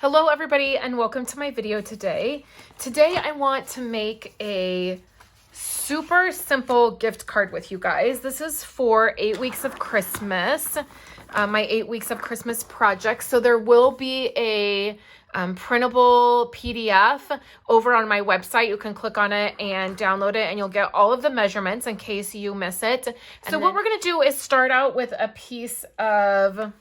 Hello everybody and welcome to my video today. Today I want to make a super simple gift card with you guys. This is for 8 weeks of Christmas, my 8 weeks of Christmas project. So there will be a printable PDF over on my website. You can click on it and download it and you'll get all of the measurements in case you miss it. So what we're going to do is start out with a piece of...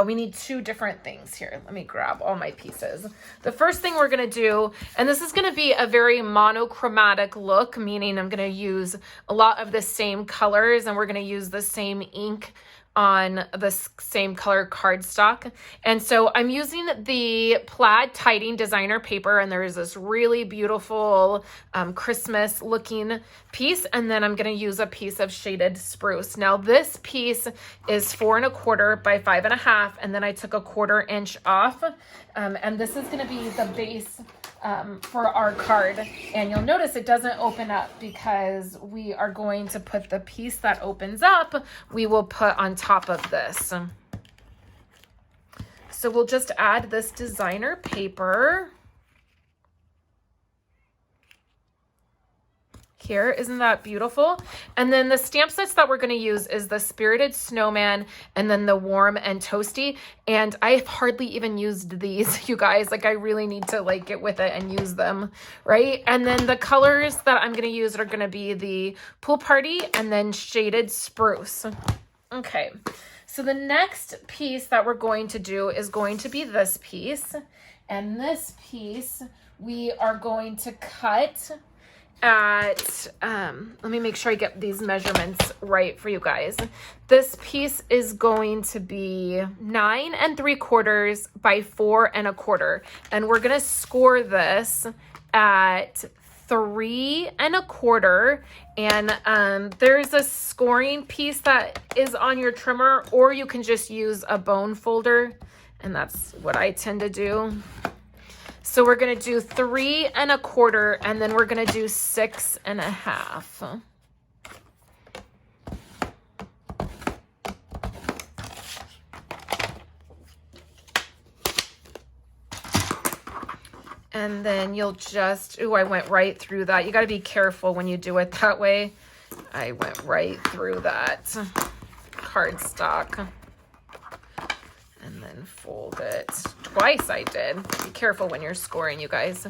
we need two different things here. Let me grab all my pieces. The first thing we're going to do, and this is going to be a very monochromatic look, meaning I'm going to use a lot of the same colors and we're going to use the same ink on the same color cardstock. And so I'm using the Plaid Tiding Designer paper, and there is this really beautiful Christmas looking piece, and then I'm going to use a piece of shaded spruce. Now this piece is 4 1/4 by 5 1/2, and then I took a 1/4 inch off, and this is going to be the base for our card. And you'll notice it doesn't open up because we are going to put the piece that opens up, we will put on top of this. So we'll just add this designer paper here. Isn't that beautiful? And then the stamp sets that we're going to use is the Spirited Snowman and then the Warm and Toasty. And I've hardly even used these, you guys. Like, I really need to like get with it and use them, right? And then the colors that I'm going to use are going to be the Pool Party and then Shaded Spruce. Okay, so the next piece that we're going to do is going to be this piece. And this piece we are going to cut at, let me make sure I get these measurements right for you guys. This piece is going to be 9 3/4 by 4 1/4. And we're going to score this at 3 1/4. And there's a scoring piece that is on your trimmer, or you can just use a bone folder. And that's what I tend to do. So we're going to do 3 1/4, and then we're going to do 6 1/2. And then you'll just, ooh, I went right through that. You got to be careful when you do it that way. I went right through that cardstock. And then fold it twice. I did. Be careful when you're scoring, you guys.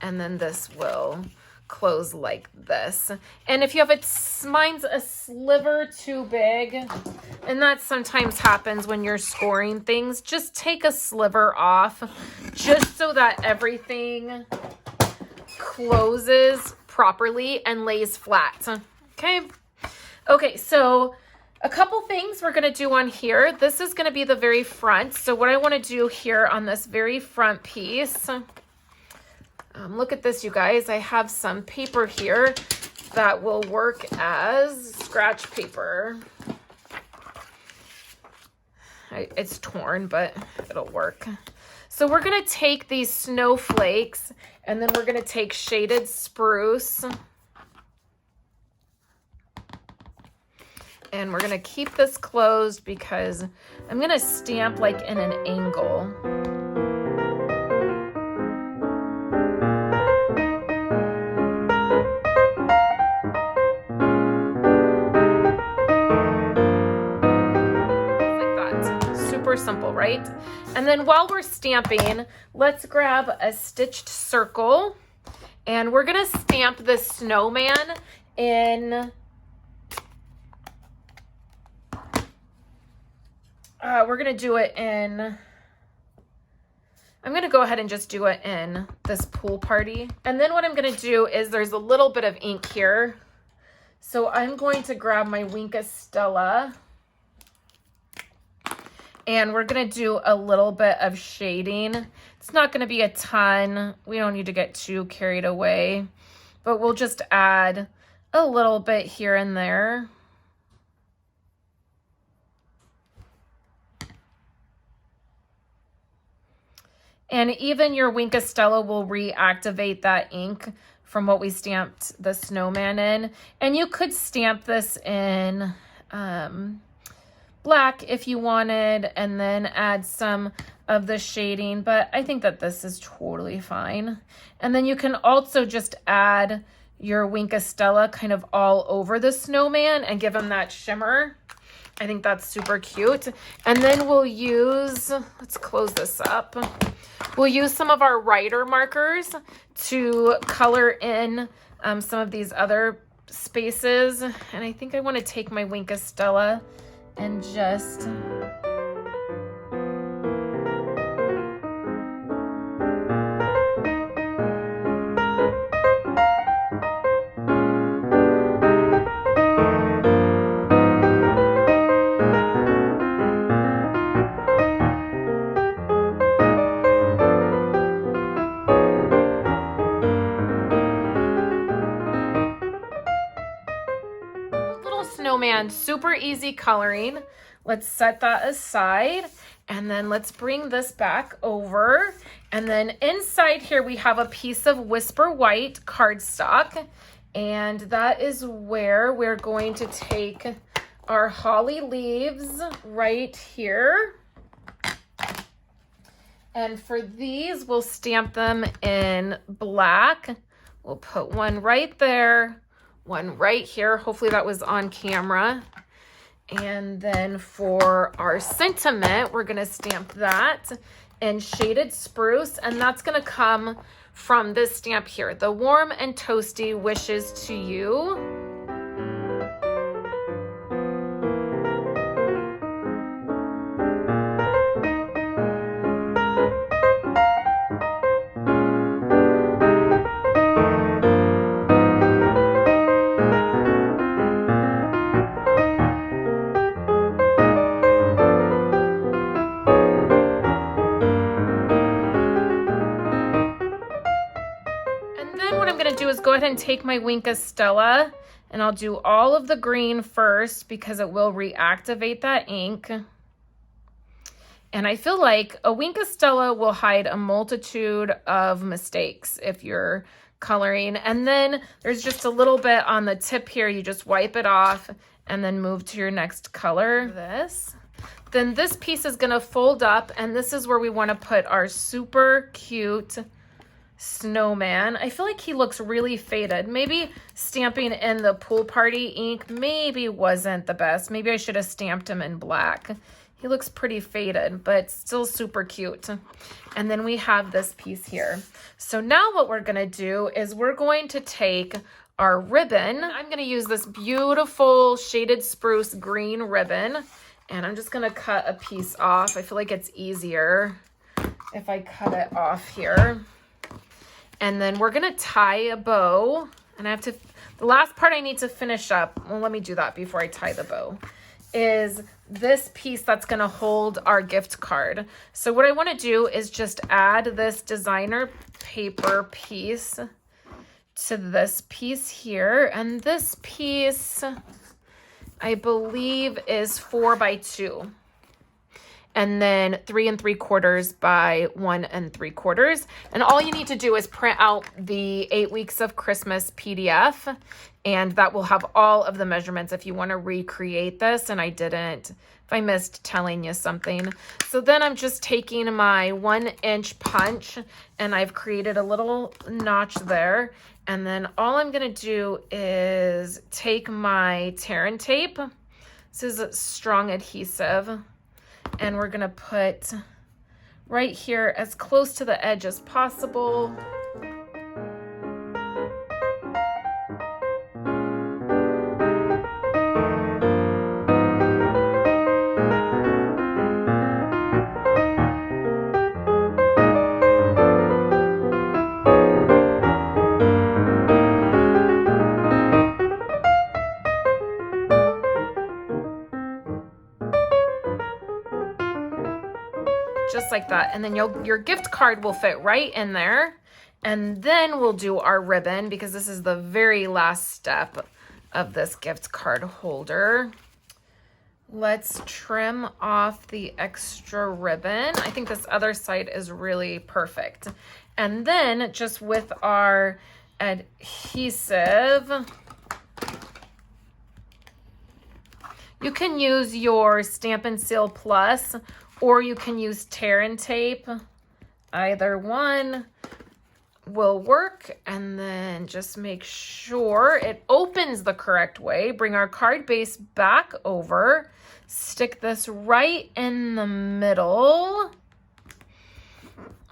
And then this will close like this. And if you have mine's a sliver too big, and that sometimes happens when you're scoring things, just take a sliver off just so that everything closes properly and lays flat. Okay, so a couple things we're going to do on here. This is going to be the very front. So what I want to do here on this very front piece, look at this, you guys. I have some paper here that will work as scratch paper. It's torn, but it'll work. So we're going to take these snowflakes, and then we're going to take shaded spruce. And we're going to keep this closed because I'm going to stamp like in an angle. Like that. Super simple, right? And then while we're stamping, let's grab a stitched circle. And we're going to stamp the snowman in... we're going to do it in, I'm going to go ahead and just do it in this Pool Party. And then what I'm going to do is there's a little bit of ink here. So I'm going to grab my Wink Stella. And we're going to do a little bit of shading. It's not going to be a ton. We don't need to get too carried away. But we'll just add a little bit here and there. And even your Wink Stella will reactivate that ink from what we stamped the snowman in. And you could stamp this in black if you wanted, and then add some of the shading, but I think that this is totally fine. And then you can also just add your Wink of Stella kind of all over the snowman and give him that shimmer. I think that's super cute. And then we'll use, let's close this up. We'll use some of our writer markers to color in some of these other spaces. And I think I want to take my Wink of Stella and just... Snowman, super easy coloring. Let's set that aside, and then let's bring this back over. And then inside here we have a piece of Whisper White cardstock, and that is where we're going to take our holly leaves right here. And for these, we'll stamp them in black. We'll put one right there, one right here. Hopefully that was on camera. And then for our sentiment, we're gonna stamp that in shaded spruce, and that's gonna come from this stamp here, the warm and toasty wishes to you. Go ahead and take my Wink of Stella, and I'll do all of the green first because it will reactivate that ink. And I feel like a Wink of Stella will hide a multitude of mistakes if you're coloring. And then there's just a little bit on the tip here. You just wipe it off and then move to your next color. Then this piece is going to fold up, and this is where we want to put our super cute snowman. I feel like he looks really faded. Maybe stamping in the pool party ink maybe wasn't the best. Maybe I should have stamped him in black. He looks pretty faded, but still super cute. And then we have this piece here. So now what we're gonna do is we're going to take our ribbon. I'm gonna use this beautiful shaded spruce green ribbon, and I'm just gonna cut a piece off. I feel like it's easier if I cut it off here. And then we're gonna tie a bow, and the last part I need to finish up, well, let me do that before I tie the bow, is this piece that's gonna hold our gift card. So what I wanna do is just add this designer paper piece to this piece here, and this piece, I believe, is 4 by 2. And then 3 3/4 by 1 3/4. And all you need to do is print out the 8 Weeks of Christmas PDF, and that will have all of the measurements if you want to recreate this. And if I missed telling you something. So then I'm just taking my 1-inch punch, and I've created a little notch there. And then all I'm gonna do is take my tear and tape. This is a strong adhesive. And we're gonna put right here as close to the edge as possible. Just like that, and then your gift card will fit right in there. And then we'll do our ribbon, because this is the very last step of this gift card holder. Let's trim off the extra ribbon. I think this other side is really perfect. And then just with our adhesive, you can use your Stampin' Seal Plus or you can use tear and tape. Either one will work. And then just make sure it opens the correct way. Bring our card base back over. Stick this right in the middle,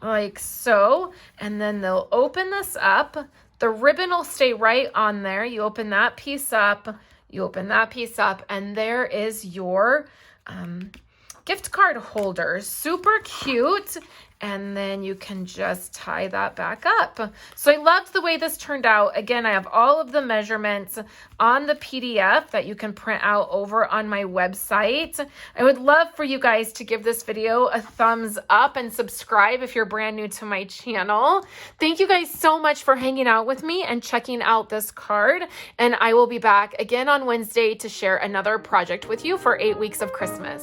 like so. And then they'll open this up. The ribbon will stay right on there. You open that piece up, you open that piece up, and there is your gift card holder. Super cute. And then you can just tie that back up. So I loved the way this turned out. Again, I have all of the measurements on the PDF that you can print out over on my website. I would love for you guys to give this video a thumbs up and subscribe if you're brand new to my channel. Thank you guys so much for hanging out with me and checking out this card. And I will be back again on Wednesday to share another project with you for 8 weeks of Christmas.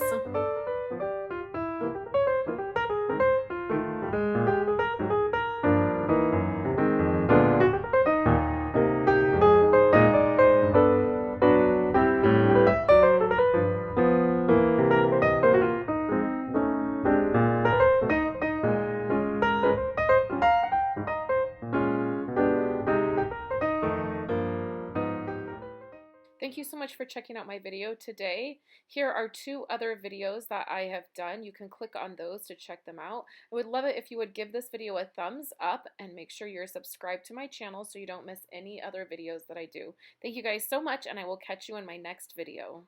Thank you so much for checking out my video today. Here are 2 other videos that I have done. You can click on those to check them out. I would love it if you would give this video a thumbs up and make sure you're subscribed to my channel so you don't miss any other videos that I do. Thank you guys so much, and I will catch you in my next video.